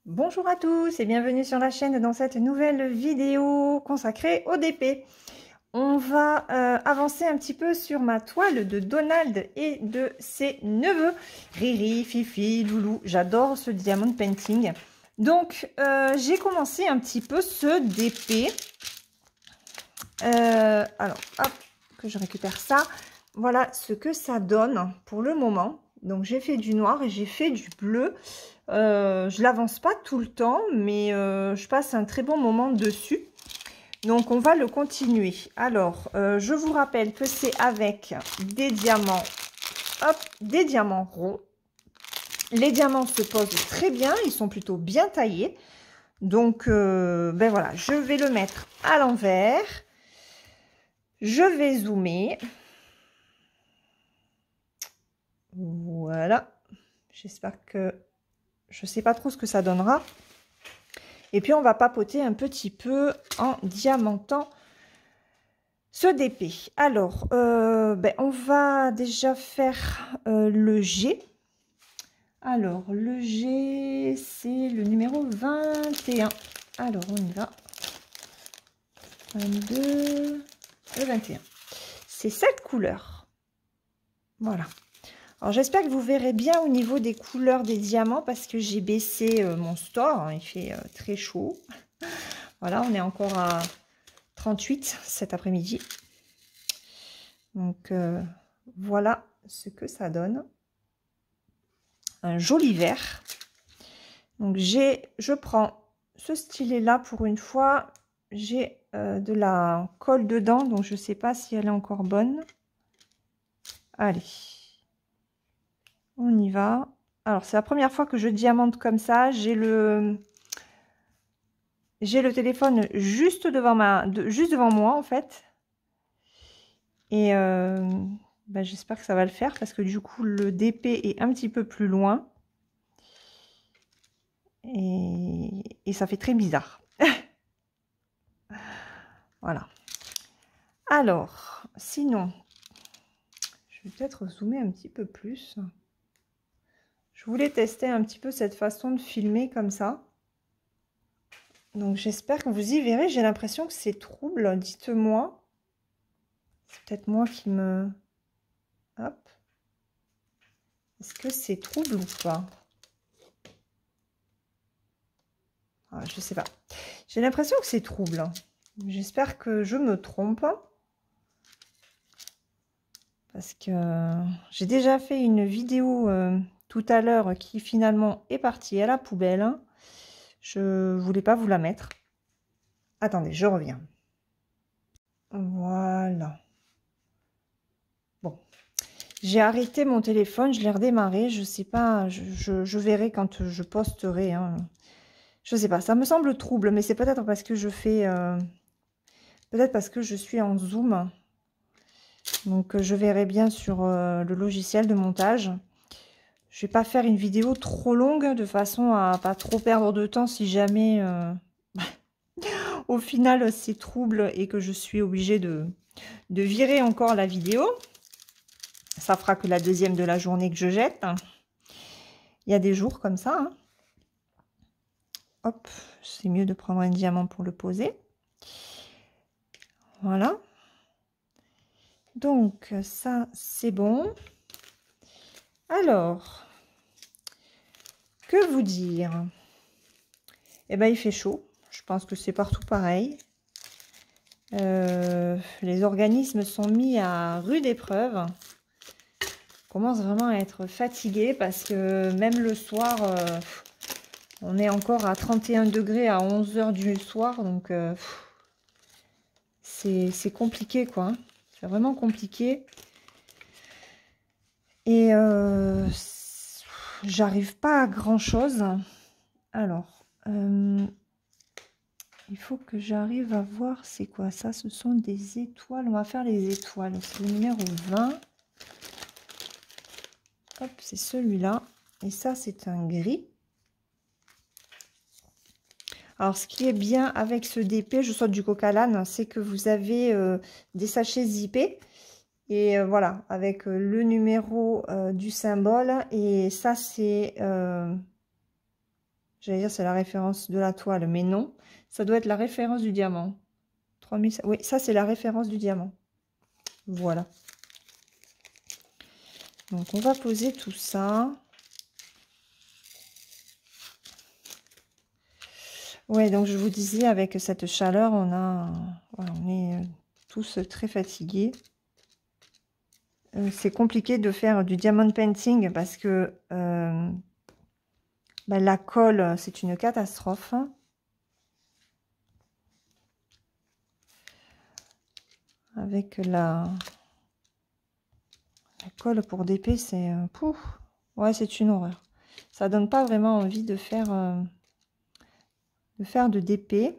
Bonjour à tous et bienvenue sur la chaîne dans cette nouvelle vidéo consacrée au DP. On va avancer un petit peu sur ma toile de Donald et de ses neveux. Riri, Fifi, Loulou, j'adore ce diamond painting. Donc j'ai commencé un petit peu ce DP. Alors hop, que je récupère ça. Voilà ce que ça donne pour le moment. Donc j'ai fait du noir et j'ai fait du bleu. Je l'avance pas tout le temps, mais je passe un très bon moment dessus. Donc on va le continuer. Alors je vous rappelle que c'est avec des diamants, hop, des diamants ronds. Les diamants se posent très bien, ils sont plutôt bien taillés. Donc ben voilà, je vais le mettre à l'envers. Je vais zoomer. Voilà. J'espère que... Je ne sais pas trop ce que ça donnera. Et puis, on va papoter un petit peu en diamantant ce DP. Alors, ben, on va déjà faire le G. Alors, le G, c'est le numéro 21. Alors, on y va. 22 et 21. C'est cette couleur. Voilà. Alors, j'espère que vous verrez bien au niveau des couleurs des diamants parce que j'ai baissé mon store. Hein, il fait très chaud. Voilà, on est encore à 38 cet après-midi. Donc, voilà ce que ça donne. Un joli vert. Donc, je prends ce stylet-là pour une fois. J'ai de la colle dedans, donc je ne sais pas si elle est encore bonne. Allez. On y va. Alors, c'est la première fois que je diamante comme ça. J'ai le téléphone juste devant moi, en fait. Et ben, j'espère que ça va le faire parce que du coup, le DP est un petit peu plus loin. Et ça fait très bizarre. Voilà. Alors, sinon, je vais peut-être zoomer un petit peu plus. Je voulais tester un petit peu cette façon de filmer comme ça. Donc j'espère que vous y verrez. J'ai l'impression que c'est trouble. Dites-moi. C'est peut-être moi qui me... Hop. Est-ce que c'est trouble ou pas? Ah, je sais pas. J'ai l'impression que c'est trouble. J'espère que je me trompe. Parce que j'ai déjà fait une vidéo... tout à l'heure qui finalement est partie à la poubelle. Je voulais pas vous la mettre. Attendez, je reviens. Voilà. Bon. J'ai arrêté mon téléphone, je l'ai redémarré. Je sais pas, je verrai quand je posterai. Hein. Je sais pas, ça me semble trouble, mais c'est peut-être parce que je fais... peut-être parce que je suis en zoom. Donc je verrai bien sur le logiciel de montage. Je vais pas faire une vidéo trop longue de façon à pas trop perdre de temps si jamais au final c'est trouble et que je suis obligée de virer encore la vidéo. Ça fera que la deuxième de la journée que je jette. Il y a des jours comme ça. Hein. Hop, c'est mieux de prendre un diamant pour le poser. Voilà. Donc ça c'est bon. Alors, que vous dire? Eh ben, il fait chaud. Je pense que c'est partout pareil. Les organismes sont mis à rude épreuve. Je commence vraiment à être fatiguée parce que même le soir, on est encore à 31 degrés à 11 h du soir. Donc, c'est compliqué, quoi. C'est vraiment compliqué. Et j'arrive pas à grand-chose. Alors... il faut que j'arrive à voir c'est quoi ça. Ce sont des étoiles. On va faire les étoiles. C'est le numéro 20. Hop, c'est celui-là. Et ça, c'est un gris. Alors, ce qui est bien avec ce DP, je saute du coq à l'âne, c'est que vous avez des sachets zippés. Et voilà, avec le numéro du symbole. Et ça, c'est... je J'allais dire c'est la référence de la toile, mais non. Ça doit être la référence du diamant. 3000, oui, ça c'est la référence du diamant. Voilà. Donc on va poser tout ça. Ouais, donc je vous disais, avec cette chaleur, voilà, on est tous très fatigués. C'est compliqué de faire du diamond painting parce que bah, la colle, c'est une catastrophe. Avec la colle pour DP, c'est pouf. Ouais, c'est une horreur. Ça donne pas vraiment envie de faire de DP.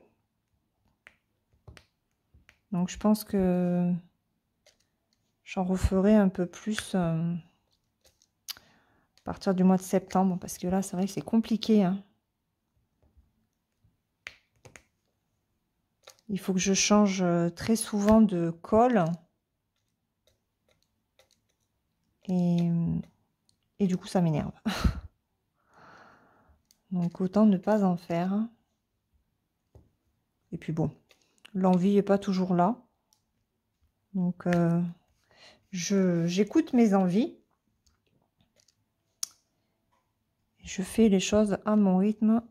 Donc je pense que j'en referai un peu plus à partir du mois de septembre, parce que là c'est vrai que c'est compliqué, hein. Il faut que je change très souvent de colle et du coup ça m'énerve. Donc autant ne pas en faire. Et puis bon, l'envie n'est pas toujours là. Donc j'écoute mes envies. Je fais les choses à mon rythme.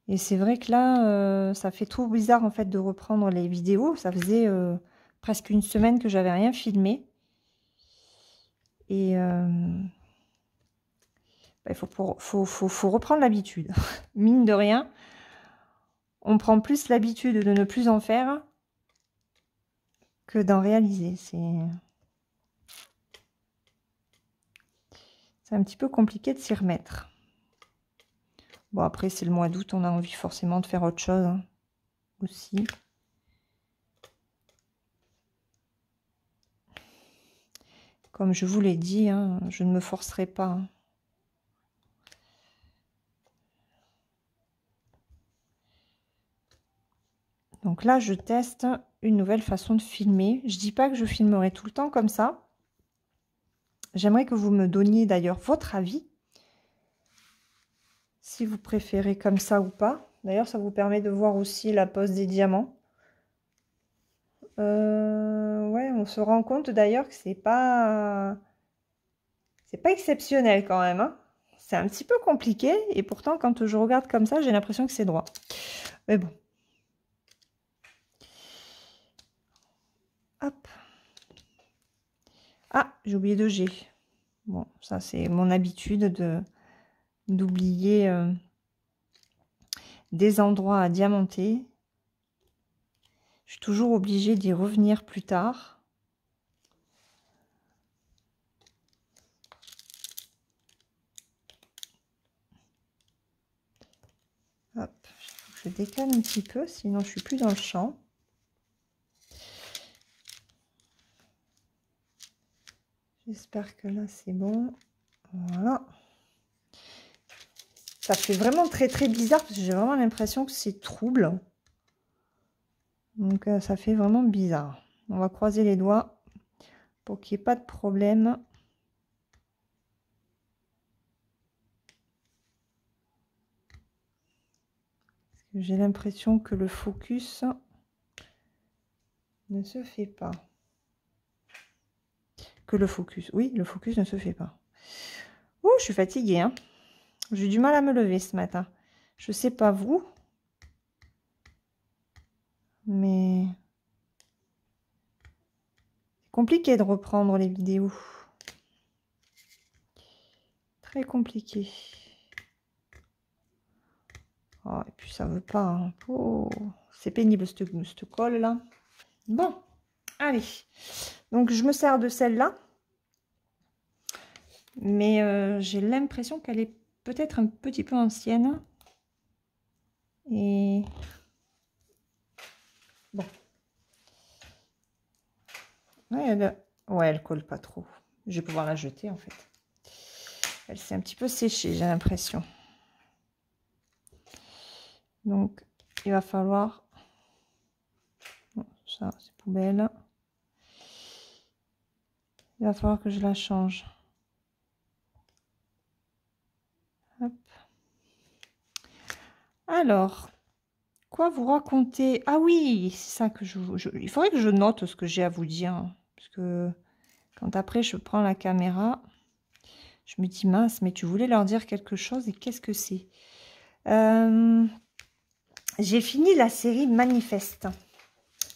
Et c'est vrai que là, ça fait trop bizarre en fait de reprendre les vidéos. Ça faisait presque une semaine que j'avais rien filmé. Et il faut reprendre l'habitude. Mine de rien, on prend plus l'habitude de ne plus en faire que d'en réaliser. C'est un petit peu compliqué de s'y remettre. Bon, après, c'est le mois d'août, on a envie forcément de faire autre chose hein, aussi. Comme je vous l'ai dit, hein, je ne me forcerai pas. Hein. Donc là, je teste une nouvelle façon de filmer. Je dis pas que je filmerai tout le temps comme ça. J'aimerais que vous me donniez d'ailleurs votre avis. Si vous préférez comme ça ou pas. D'ailleurs, ça vous permet de voir aussi la pose des diamants. Ouais, on se rend compte d'ailleurs que c'est pas exceptionnel quand même. Hein. C'est un petit peu compliqué. Et pourtant, quand je regarde comme ça, j'ai l'impression que c'est droit. Mais bon. Hop. Ah, j'ai oublié de G. Bon, ça c'est mon habitude d'oublier des endroits à diamanter. Je suis toujours obligée d'y revenir plus tard. Hop, je décale un petit peu, sinon je suis plus dans le champ. J'espère que là c'est bon. Voilà. Ça fait vraiment très très bizarre parce que j'ai vraiment l'impression que c'est trouble. Donc ça fait vraiment bizarre. On va croiser les doigts pour qu'il n'y ait pas de problème. J'ai l'impression que le focus ne se fait pas. Que le focus, oui, le focus ne se fait pas. Oh, je suis fatiguée, hein. J'ai du mal à me lever ce matin. Je sais pas vous, mais c'est compliqué de reprendre les vidéos. Très compliqué. Oh, et puis ça veut pas. Hein. Oh, c'est pénible cette colle là. Bon, allez. Donc je me sers de celle-là. Mais j'ai l'impression qu'elle est peut-être un petit peu ancienne. Et bon. Ouais, elle colle pas trop. Je vais pouvoir la jeter en fait. Elle s'est un petit peu séchée, j'ai l'impression. Donc, il va falloir... Bon, ça, c'est poubelle. Il va falloir que je la change. Hop. Alors, quoi vous raconter? Ah oui, c'est ça que il faudrait que je note ce que j'ai à vous dire, hein, parce que quand après je prends la caméra, je me dis mince, mais tu voulais leur dire quelque chose et qu'est-ce que c'est? J'ai fini la série Manifeste.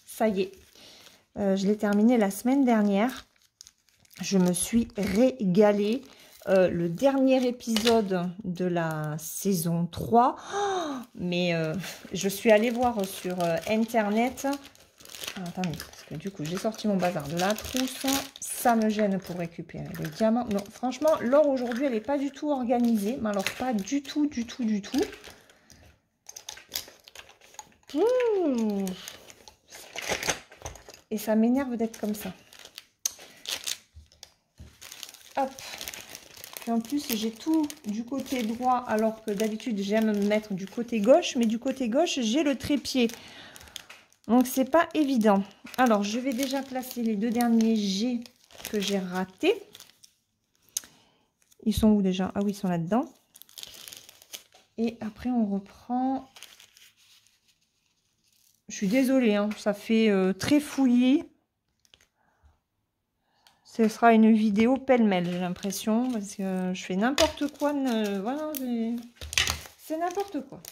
Ça y est, je l'ai terminée la semaine dernière. Je me suis régalée. Le dernier épisode de la saison 3. Oh, mais je suis allée voir sur Internet. Ah, attendez, parce que du coup, j'ai sorti mon bazar de la trousse. Ça me gêne pour récupérer les diamants. Non, franchement, l'or aujourd'hui, elle n'est pas du tout organisée. Mais alors, pas du tout, du tout, du tout. Mmh. Et ça m'énerve d'être comme ça. Hop. Et en plus, j'ai tout du côté droit, alors que d'habitude, j'aime me mettre du côté gauche. Mais du côté gauche, j'ai le trépied. Donc, c'est pas évident. Alors, je vais déjà placer les deux derniers G que j'ai ratés. Ils sont où déjà? Ah oui, ils sont là-dedans. Et après, on reprend. Je suis désolée, hein, ça fait très fouillé. Ce sera une vidéo pêle-mêle, j'ai l'impression, parce que je fais n'importe quoi. Voilà, c'est n'importe quoi.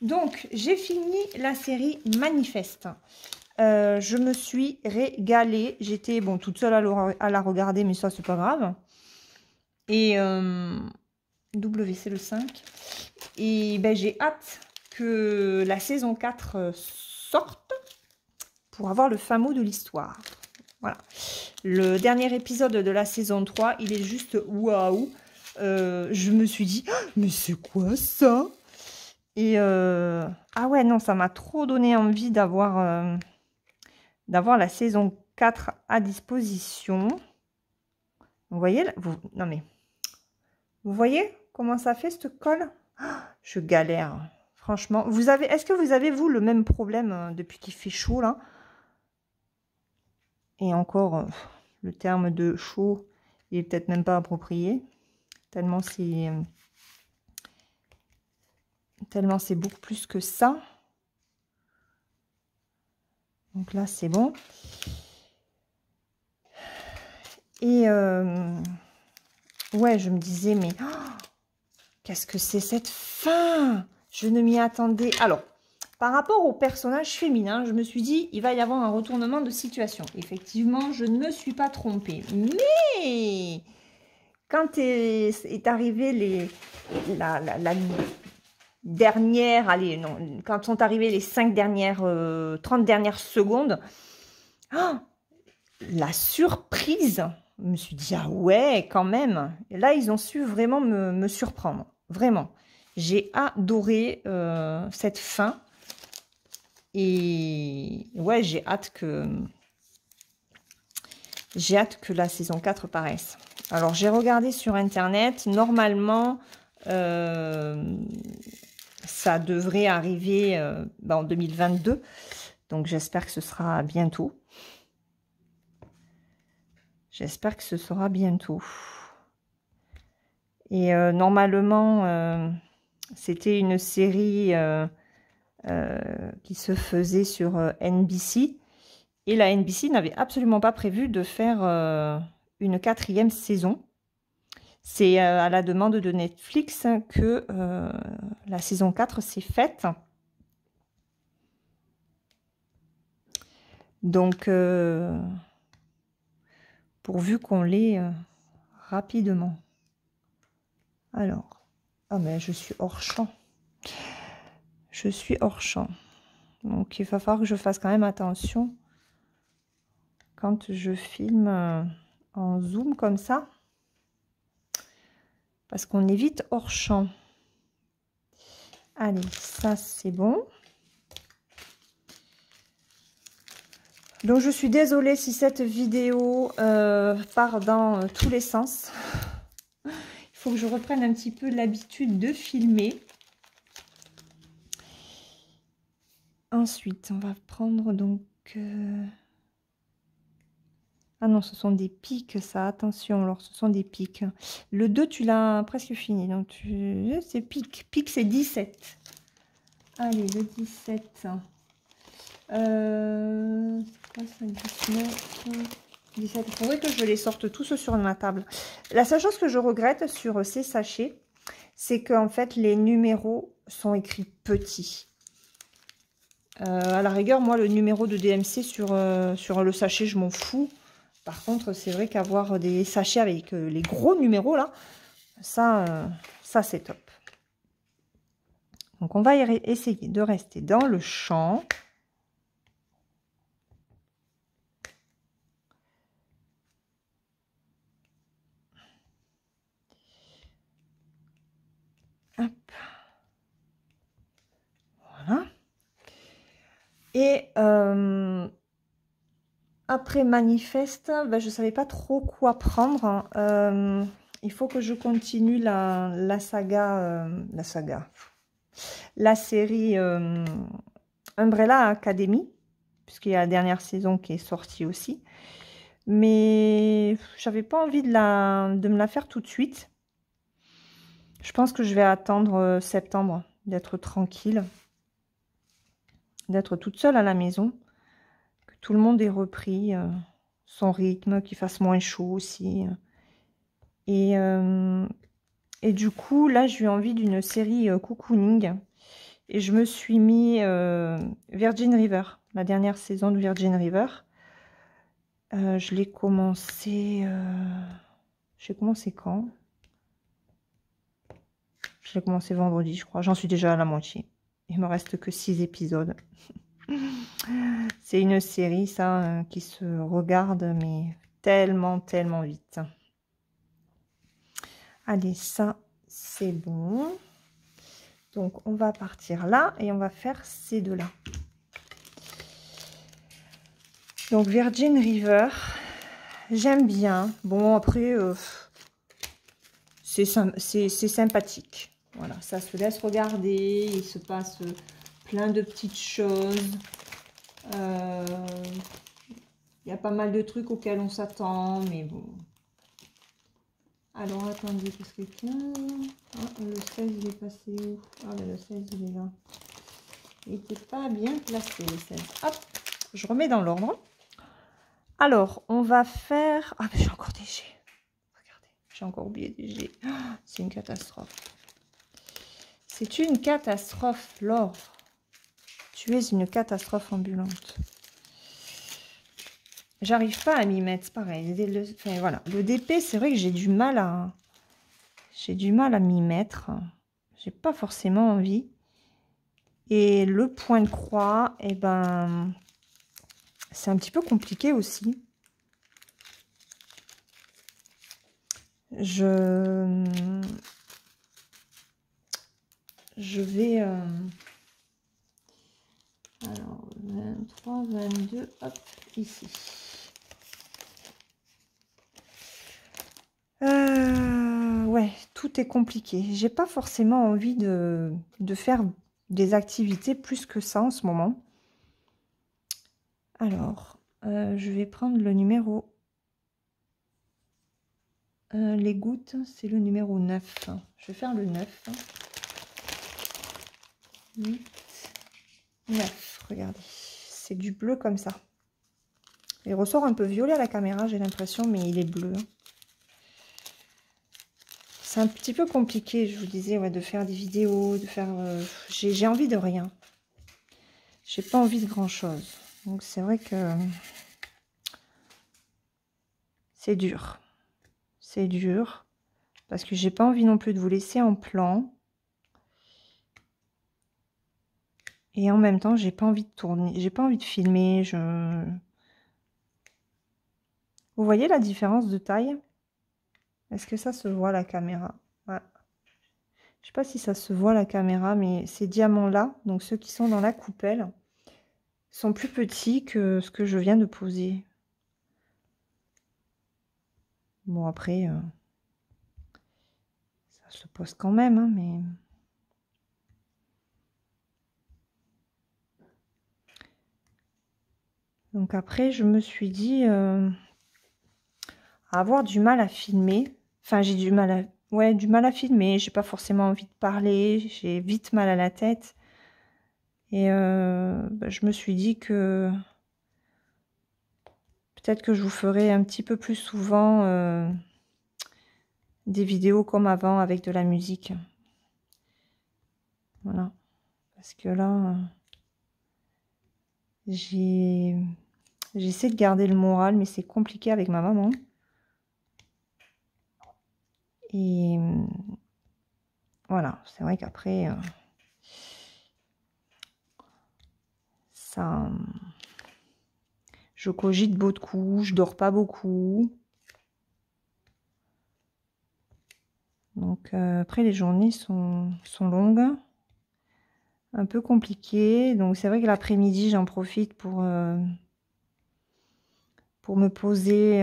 Donc, j'ai fini la série Manifeste. Je me suis régalée. J'étais bon, toute seule à la regarder, mais ça, c'est pas grave. Et WC le 5. Et ben, j'ai hâte que la saison 4 sorte pour avoir le fin mot de l'histoire. Voilà. Le dernier épisode de la saison 3, il est juste waouh. Je me suis dit, ah, mais c'est quoi ça? Et ah ouais, non, ça m'a trop donné envie d'avoir la saison 4 à disposition. Vous voyez, non mais, vous voyez comment ça fait cette colle? Je galère, franchement. Est-ce que vous avez, vous, le même problème depuis qu'il fait chaud, là? Et encore, le terme de chaud, il est peut-être même pas approprié. Tellement c'est beaucoup plus que ça. Donc là, c'est bon. Et ouais, je me disais, mais oh, qu'est-ce que c'est cette fin? Je ne m'y attendais. Alors, par rapport au personnage féminin, je me suis dit, il va y avoir un retournement de situation. Effectivement, je ne me suis pas trompée. Mais quand est arrivé la dernière, allez, non, quand sont arrivées les 5 dernières, 30 dernières secondes, oh, la surprise, je me suis dit, ah ouais, quand même. Et là, ils ont su vraiment me surprendre. Vraiment. J'ai adoré cette fin. Et ouais, j'ai hâte que la saison 4 paraisse. Alors, j'ai regardé sur Internet. Normalement, ça devrait arriver en 2022. Donc, j'espère que ce sera bientôt. J'espère que ce sera bientôt. Et normalement, c'était une série qui se faisait sur NBC. Et la NBC n'avait absolument pas prévu de faire une 4e saison. C'est à la demande de Netflix que la saison 4 s'est faite. Donc, pourvu qu'on l'ait rapidement. Alors, ah mais je suis hors champ. Je suis hors champ. Donc, il va falloir que je fasse quand même attention quand je filme en zoom comme ça. Parce qu'on est vite hors champ. Allez, ça c'est bon. Donc, je suis désolée si cette vidéo part dans tous les sens. Il faut que je reprenne un petit peu l'habitude de filmer. Ensuite, on va prendre donc... Ah non, ce sont des pics, ça. Attention, alors, ce sont des pics. Le 2, tu l'as presque fini. Donc, c'est pic. Pic, c'est 17. Allez, le 17. C'est quoi ça, 19, 17. Il faudrait que je les sorte tous sur ma table. La seule chose que je regrette sur ces sachets, c'est qu'en fait, les numéros sont écrits petits. À la rigueur, moi, le numéro de DMC sur le sachet, je m'en fous. Par contre, c'est vrai qu'avoir des sachets avec les gros numéros, là, ça c'est top. Donc, on va essayer de rester dans le champ. Hop. Voilà. Et après Manifeste, ben, je ne savais pas trop quoi prendre. Il faut que je continue la saga, la série Umbrella Academy, puisqu'il y a la dernière saison qui est sortie aussi. Mais j'avais pas envie de me la faire tout de suite. Je pense que je vais attendre septembre, d'être tranquille, d'être toute seule à la maison, que tout le monde ait repris son rythme, qu'il fasse moins chaud aussi. Et du coup, là, j'ai eu envie d'une série cocooning. Et je me suis mis Virgin River, la dernière saison de Virgin River. Je l'ai commencé... j'ai commencé quand? Je l'ai commencé vendredi, je crois. J'en suis déjà à la moitié. Il me reste que 6 épisodes. C'est une série, ça, qui se regarde, mais tellement, tellement vite. Allez, ça, c'est bon. Donc, on va partir là et on va faire ces deux-là. Donc, Virgin River, j'aime bien. Bon, après, c'est sympathique. Voilà, ça se laisse regarder. Il se passe plein de petites choses. Il y a pas mal de trucs auxquels on s'attend, mais bon. Alors, attendez, parce que 15... Ah, le 16, il est passé où? Ah, ben, le 16, il est là. Il n'était pas bien placé, le 16. Hop, je remets dans l'ordre. Alors, on va faire... Ah, mais j'ai encore des G. Regardez, j'ai encore oublié des G. Oh, c'est une catastrophe. C'est une catastrophe, Laure. Tu es une catastrophe ambulante. J'arrive pas à m'y mettre, c'est pareil. Enfin, voilà. Le DP, c'est vrai que j'ai du mal à m'y mettre. J'ai pas forcément envie. Et le point de croix, eh ben, c'est un petit peu compliqué aussi. Je vais... alors, 23, 22, hop, ici. Ouais, tout est compliqué. J'ai pas forcément envie de faire des activités plus que ça en ce moment. Alors, je vais prendre le numéro... les gouttes, c'est le numéro 9. Je vais faire le 9. 8, 9, regardez. C'est du bleu comme ça. Il ressort un peu violet à la caméra, j'ai l'impression, mais il est bleu. C'est un petit peu compliqué, je vous disais, ouais, de faire des vidéos, de faire... j'ai envie de rien. J'ai pas envie de grand-chose. Donc, c'est vrai que... c'est dur. C'est dur. Parce que j'ai pas envie non plus de vous laisser en plan. Et en même temps, j'ai pas envie de tourner. J'ai pas envie de filmer. Vous voyez la différence de taille? Est-ce que ça se voit à la caméra? Ouais. Je sais pas si ça se voit à la caméra, mais ces diamants-là, donc ceux qui sont dans la coupelle, sont plus petits que ce que je viens de poser. Bon, après, ça se pose quand même, hein, mais... Donc après, je me suis dit... avoir du mal à filmer. Enfin, j'ai du mal à... Ouais, du mal à filmer. J'ai pas forcément envie de parler. J'ai vite mal à la tête. Et bah, je me suis dit que... Peut-être que je vous ferai un petit peu plus souvent des vidéos comme avant avec de la musique. Voilà. Parce que là, j'essaie de garder le moral, mais c'est compliqué avec ma maman. Et voilà, c'est vrai qu'après, ça... Je cogite beaucoup, je dors pas beaucoup. Donc après, les journées sont longues. Un peu compliquées. Donc c'est vrai que l'après-midi, j'en profite pour me poser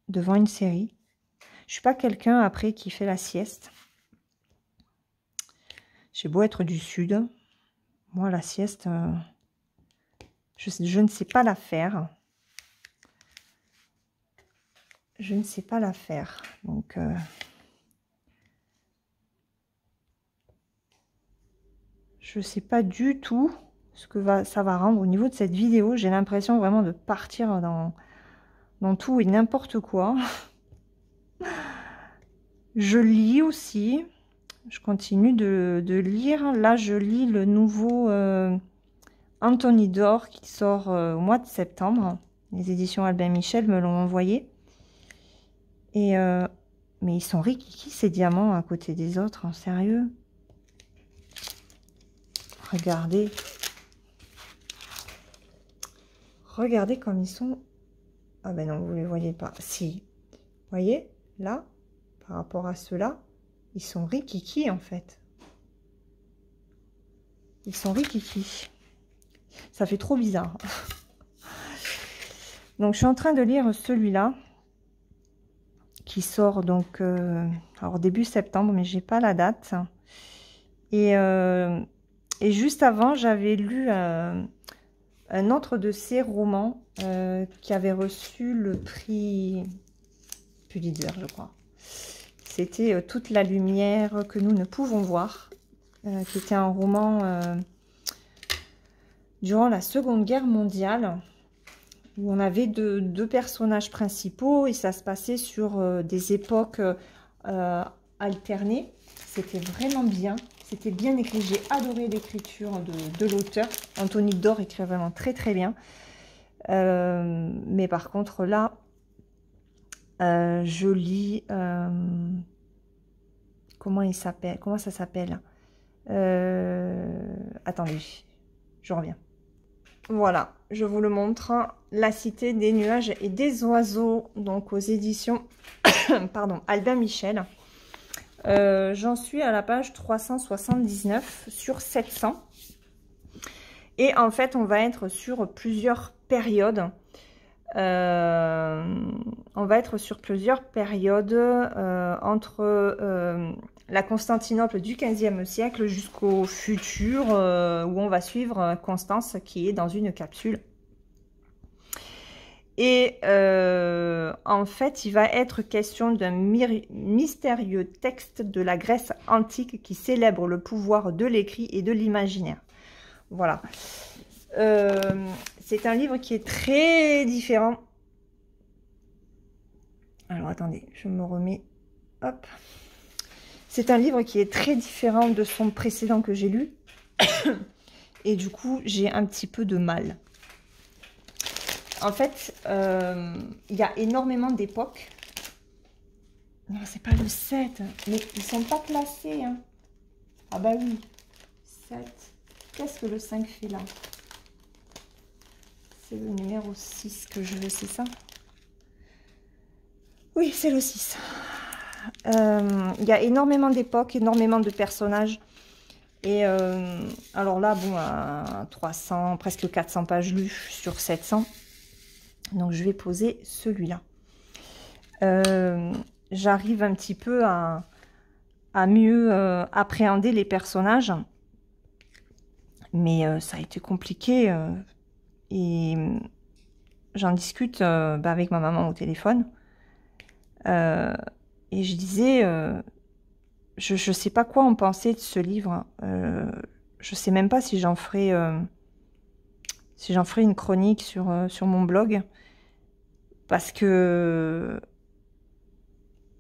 devant une série. Je suis pas quelqu'un après qui fait la sieste. J'ai beau être du sud. Moi, la sieste, je ne sais pas la faire. Je ne sais pas la faire. Donc, je ne sais pas du tout ce que ça va rendre au niveau de cette vidéo. J'ai l'impression vraiment de partir dans tout et n'importe quoi. Je lis aussi. Je continue de lire. Là, je lis le nouveau Anthony d'Or qui sort au mois de septembre. Les éditions Albin Michel me l'ont envoyé. Et mais ils sont rikiki ces diamants à côté des autres, en sérieux. Regardez. Regardez comme ils sont. Ah ben non, vous les voyez pas. Si. Vous voyez, là, par rapport à ceux-là, ils sont rikiki en fait. Ils sont rikiki. Ça fait trop bizarre. Donc je suis en train de lire celui-là. Qui sort donc alors début septembre, mais j'ai pas la date. Et juste avant, j'avais lu un autre de ces romans qui avait reçu le prix Pulitzer, je crois. C'était Toute la lumière que nous ne pouvons voir, qui était un roman durant la Seconde Guerre mondiale, où on avait deux personnages principaux et ça se passait sur des époques alternées. C'était vraiment bien. C'était bien écrit. J'ai adoré l'écriture de l'auteur. Anthony d'Or écrit vraiment très très bien. Mais par contre là, je lis... comment il s'appelle? Comment ça s'appelle? Attendez, je reviens. Voilà, je vous le montre. La cité des nuages et des oiseaux, donc aux éditions pardon, Albin Michel. J'en suis à la page 379 sur 700. Et en fait, on va être sur plusieurs périodes. Entre la Constantinople du XVe siècle jusqu'au futur, où on va suivre Constance qui est dans une capsule. Et en fait, il va être question d'un mystérieux texte de la Grèce antique qui célèbre le pouvoir de l'écrit et de l'imaginaire. Voilà. C'est un livre qui est très différent. Alors, attendez, je me remets. Hop. C'est un livre qui est très différent de son précédent que j'ai lu. Et du coup, j'ai un petit peu de mal. En fait, il y a énormément d'époques. Non, c'est pas le 7. Mais ils sont pas classés. Hein. Ah bah oui. 7. Qu'est-ce que le 5 fait là? C'est le numéro 6 que je veux, c'est ça? Oui, c'est le 6. Il y a énormément d'époques, énormément de personnages. Et alors là, bon, à 300, presque 400 pages lues sur 700. Donc, je vais poser celui-là. J'arrive un petit peu à mieux appréhender les personnages. Mais ça a été compliqué. Et j'en discute avec ma maman au téléphone. Et je disais, je ne sais pas quoi en penser de ce livre. Je sais même pas si j'en ferai une chronique sur mon blog. Parce que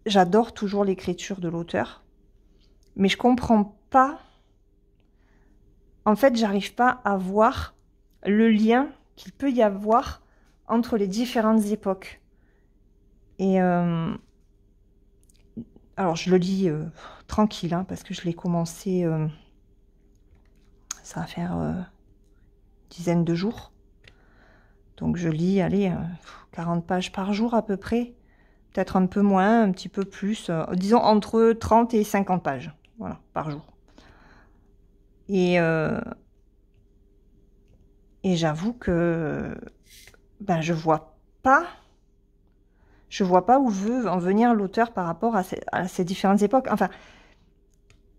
j'adore toujours l'écriture de l'auteur. Mais je comprends pas. En fait, j'arrive pas à voir le lien qu'il peut y avoir entre les différentes époques. Et alors, je le lis tranquille, hein, parce que je l'ai commencé, ça va faire une dizaine de jours. Donc, je lis, allez, 40 pages par jour à peu près. Peut-être un peu moins, un petit peu plus. Disons entre 30 et 50 pages, voilà, par jour. Et j'avoue que ben, je vois pas où veut en venir l'auteur par rapport à ces différentes époques. Enfin,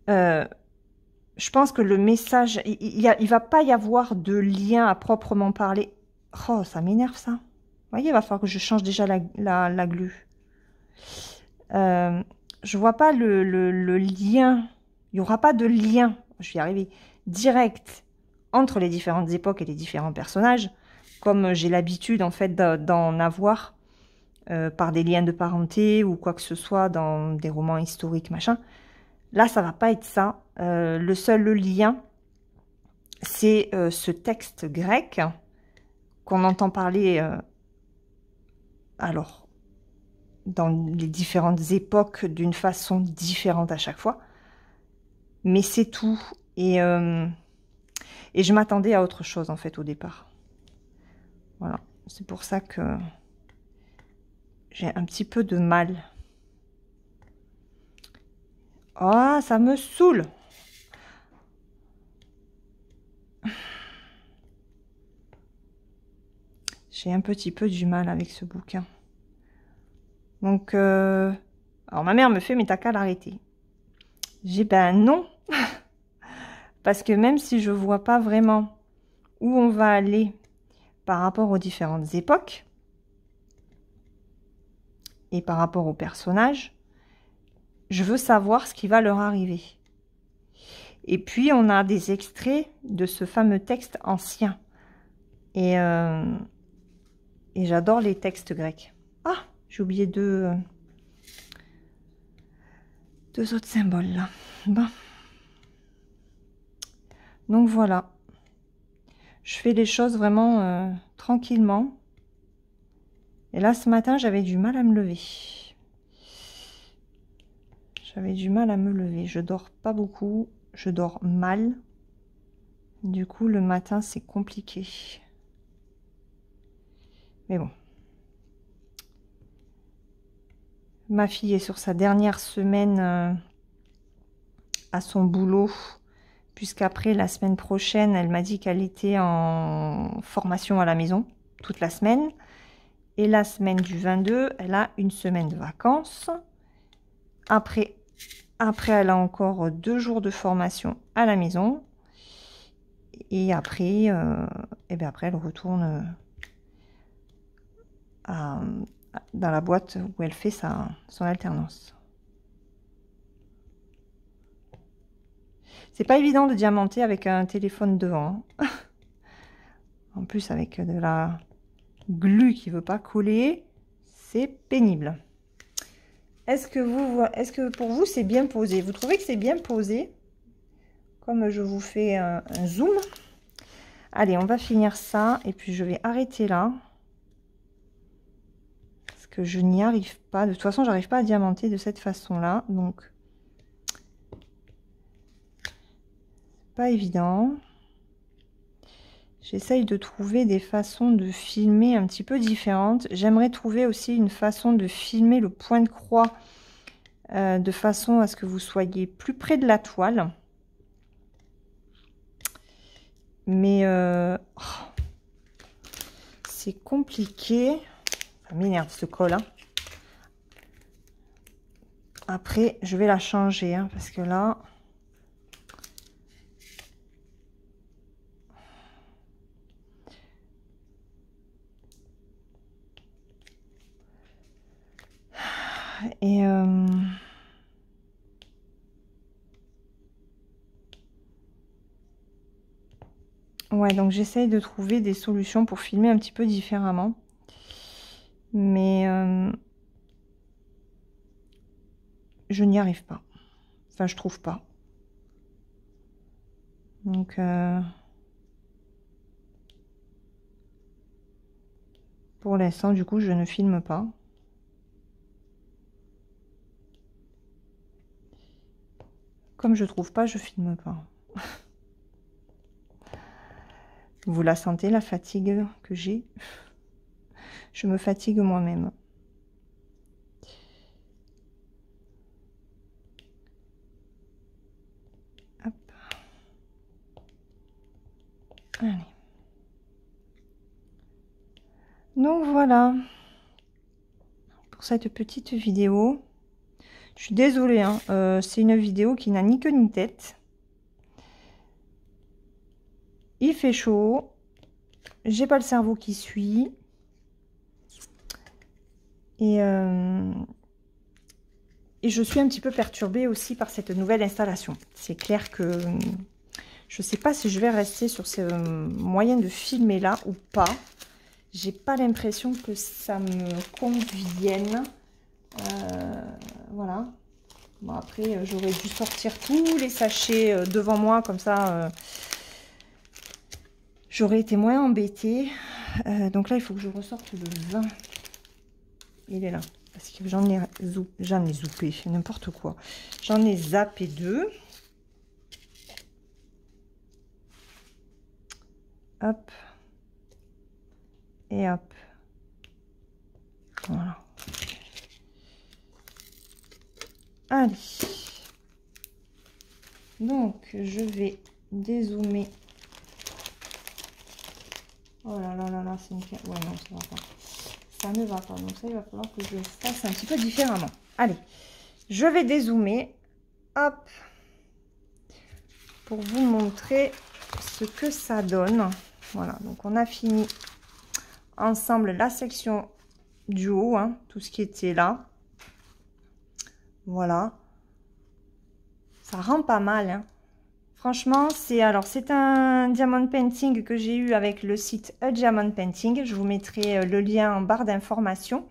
je pense que le message, il va pas y avoir de lien à proprement parler. Oh, ça m'énerve ça. Vous voyez, il va falloir que je change déjà la glu. Je vois pas le lien. Il n'y aura pas de lien, je vais y arriver, direct entre les différentes époques et les différents personnages, comme j'ai l'habitude en fait d'en avoir par des liens de parenté ou quoi que ce soit dans des romans historiques, machin. Là, ça va pas être ça. Le seul lien, c'est ce texte grec qu'on entend parler alors dans les différentes époques d'une façon différente à chaque fois. Mais c'est tout. Et je m'attendais à autre chose en fait au départ. Voilà. C'est pour ça que j'ai un petit peu de mal. Oh, ça me saoule! J'ai un petit peu du mal avec ce bouquin. Donc, alors ma mère me fait, mais t'as qu'à l'arrêter. J'ai ben non. Parce que même si je vois pas vraiment où on va aller par rapport aux différentes époques et par rapport aux personnages, je veux savoir ce qui va leur arriver. Et puis, on a des extraits de ce fameux texte ancien. Et j'adore les textes grecs. Ah, j'ai oublié deux autres symboles là. Bon. Donc voilà. Je fais les choses vraiment tranquillement. Et là, ce matin, j'avais du mal à me lever. J'avais du mal à me lever. Je dors pas beaucoup. Je dors mal. Du coup, le matin, c'est compliqué. Mais bon. Ma fille est sur sa dernière semaine à son boulot. Puisqu'après, la semaine prochaine, elle m'a dit qu'elle était en formation à la maison. Toute la semaine. Et la semaine du 22, elle a une semaine de vacances. Après, elle a encore 2 jours de formation à la maison. Et après, après elle retourne dans la boîte où elle fait son alternance. C'est pas évident de diamanter avec un téléphone devant. En plus, avec de la glu qui veut pas coller, c'est pénible. Est-ce que pour vous, c'est bien posé? Vous trouvez que c'est bien posé? Comme je vous fais un zoom. Allez, on va finir ça. Et puis, je vais arrêter là. Parce que je n'y arrive pas. De toute façon, j'arrive pas à diamanter de cette façon-là. Donc, pas évident. J'essaye de trouver des façons de filmer un petit peu différentes. J'aimerais trouver aussi une façon de filmer le point de croix de façon à ce que vous soyez plus près de la toile. Mais c'est compliqué. Ça m'énerve ce col. Hein. Après, je vais la changer hein, parce que là... Et ouais, donc j'essaye de trouver des solutions pour filmer un petit peu différemment. Mais je n'y arrive pas. Enfin, je trouve pas. Donc pour l'instant, du coup, je ne filme pas. Comme je trouve pas, je filme pas. Vous la sentez, la fatigue que j'ai? Je me fatigue moi-même. Hop. Allez. Donc voilà pour cette petite vidéo. Je suis désolée, hein, c'est une vidéo qui n'a ni queue ni tête. Il fait chaud. J'ai pas le cerveau qui suit. Et je suis un petit peu perturbée aussi par cette nouvelle installation. C'est clair que je sais pas si je vais rester sur ce moyen de filmer là ou pas. J'ai pas l'impression que ça me convienne. Voilà. Bon, après, j'aurais dû sortir tous les sachets devant moi, comme ça, j'aurais été moins embêtée. Donc là, il faut que je ressorte le vin. Il est là. Parce que j'en ai zoupé, n'importe quoi. J'en ai zappé 2. Hop. Et hop. Voilà. Allez. Donc, je vais dézoomer. Oh là là là là, c'est une... Ouais, non, ça va pas. Ça ne va pas. Donc ça, il va falloir que je fasse un petit peu différemment. Allez. Je vais dézoomer. Hop. Pour vous montrer ce que ça donne. Voilà. Donc, on a fini ensemble la section du haut, hein, tout ce qui était là. Voilà. Ça rend pas mal, hein. Franchement, c'est un diamond painting que j'ai eu avec le site A Diamond Painting. Je vous mettrai le lien en barre d'informations.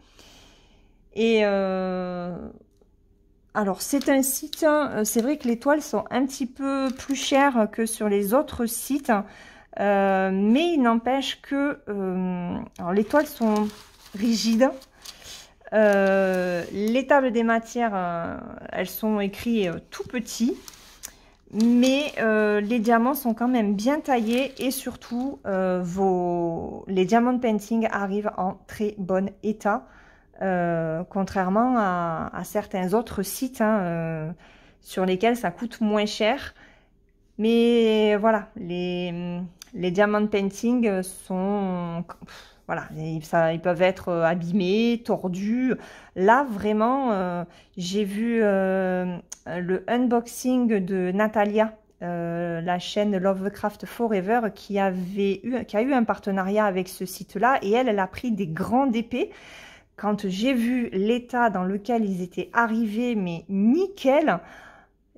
Et alors, c'est un site, c'est vrai que les toiles sont un petit peu plus chères que sur les autres sites. Mais il n'empêche que alors les toiles sont rigides. Les tables des matières, elles sont écrites tout petit. Mais les diamants sont quand même bien taillés et surtout les diamond painting arrivent en très bon état, contrairement à certains autres sites, hein, sur lesquels ça coûte moins cher. Mais voilà, les diamond painting sont... Voilà, ils peuvent être abîmés, tordus. Là, vraiment, j'ai vu le unboxing de Natalia, la chaîne Lovecraft Forever, qui a eu un partenariat avec ce site-là. Et elle a pris des grandes épées. Quand j'ai vu l'état dans lequel ils étaient arrivés, mais nickel,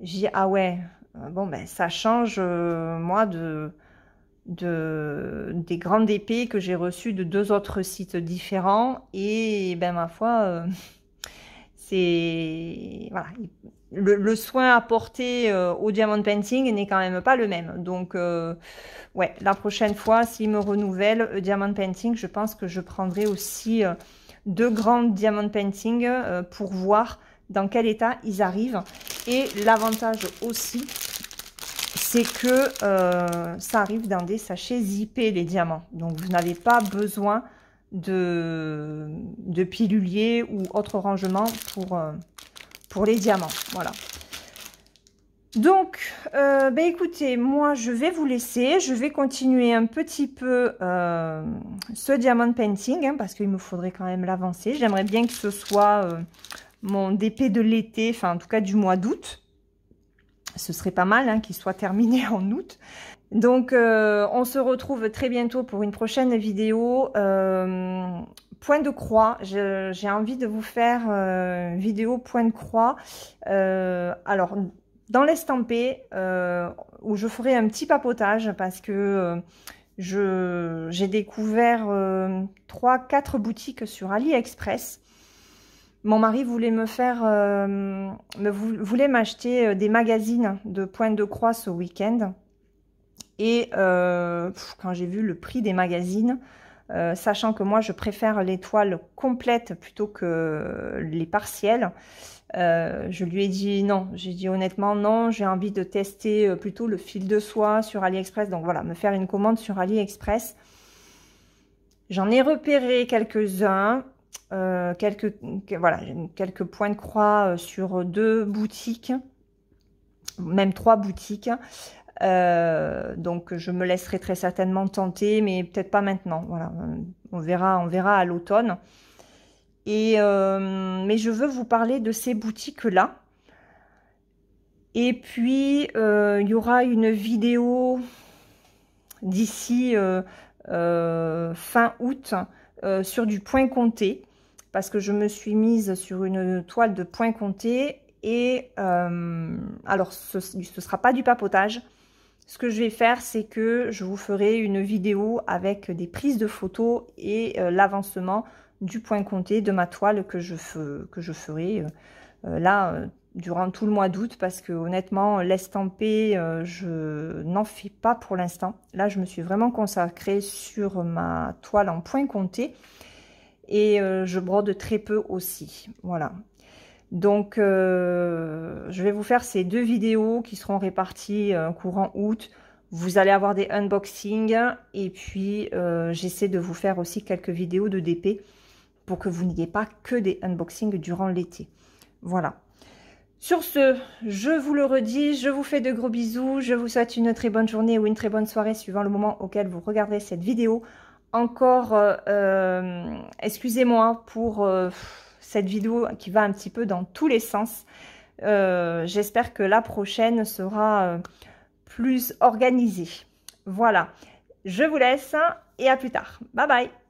j'ai dit, ah ouais, bon, ben ça change, moi, des grandes épées que j'ai reçues de 2 autres sites différents. Et ben ma foi, c'est voilà, le soin apporté au diamond painting n'est quand même pas le même. Donc ouais, la prochaine fois, s'il me renouvelle diamond painting, je pense que je prendrai aussi 2 grandes diamond painting pour voir dans quel état ils arrivent. Et l'avantage aussi, c'est que ça arrive dans des sachets zippés, les diamants. Donc, vous n'avez pas besoin de pilulier ou autre rangement pour les diamants. Voilà. Donc, écoutez, moi, je vais vous laisser. Je vais continuer un petit peu ce diamond painting, hein, parce qu'il me faudrait quand même l'avancer. J'aimerais bien que ce soit mon DP de l'été, enfin, en tout cas, du mois d'août. Ce serait pas mal, hein, qu'il soit terminé en août. Donc, on se retrouve très bientôt pour une prochaine vidéo. point de croix. J'ai envie de vous faire une vidéo point de croix. Alors, dans l'estampé, où je ferai un petit papotage parce que j'ai découvert 3-4 boutiques sur AliExpress. Mon mari voulait voulait m'acheter des magazines de pointe de croix ce week-end. Et quand j'ai vu le prix des magazines, sachant que moi je préfère les toiles complètes plutôt que les partiels, je lui ai dit non. J'ai dit honnêtement non, j'ai envie de tester plutôt le fil de soie sur AliExpress. Donc voilà, me faire une commande sur AliExpress. J'en ai repéré quelques-uns, quelques points de croix sur 2 boutiques, même 3 boutiques. Donc je me laisserai très certainement tenter, mais peut-être pas maintenant. Voilà, on verra à l'automne. Et mais je veux vous parler de ces boutiques-là. Et puis il y aura une vidéo d'ici fin août sur du point compté, parce que je me suis mise sur une toile de point compté. Et alors ce sera pas du papotage. Ce que je vais faire, c'est que je vous ferai une vidéo avec des prises de photos et l'avancement du point compté de ma toile que je ferai là durant tout le mois d'août, parce que honnêtement l'estampé je n'en fais pas pour l'instant. Là je me suis vraiment consacrée sur ma toile en point compté et je brode très peu aussi. Voilà. Donc, je vais vous faire ces 2 vidéos qui seront réparties courant août. Vous allez avoir des unboxings et puis j'essaie de vous faire aussi quelques vidéos de DP pour que vous n'ayez pas que des unboxings durant l'été. Voilà. Sur ce, je vous le redis, je vous fais de gros bisous. Je vous souhaite une très bonne journée ou une très bonne soirée suivant le moment auquel vous regarderez cette vidéo. Encore, excusez-moi pour cette vidéo qui va un petit peu dans tous les sens. J'espère que la prochaine sera plus organisée. Voilà, je vous laisse et à plus tard. Bye bye.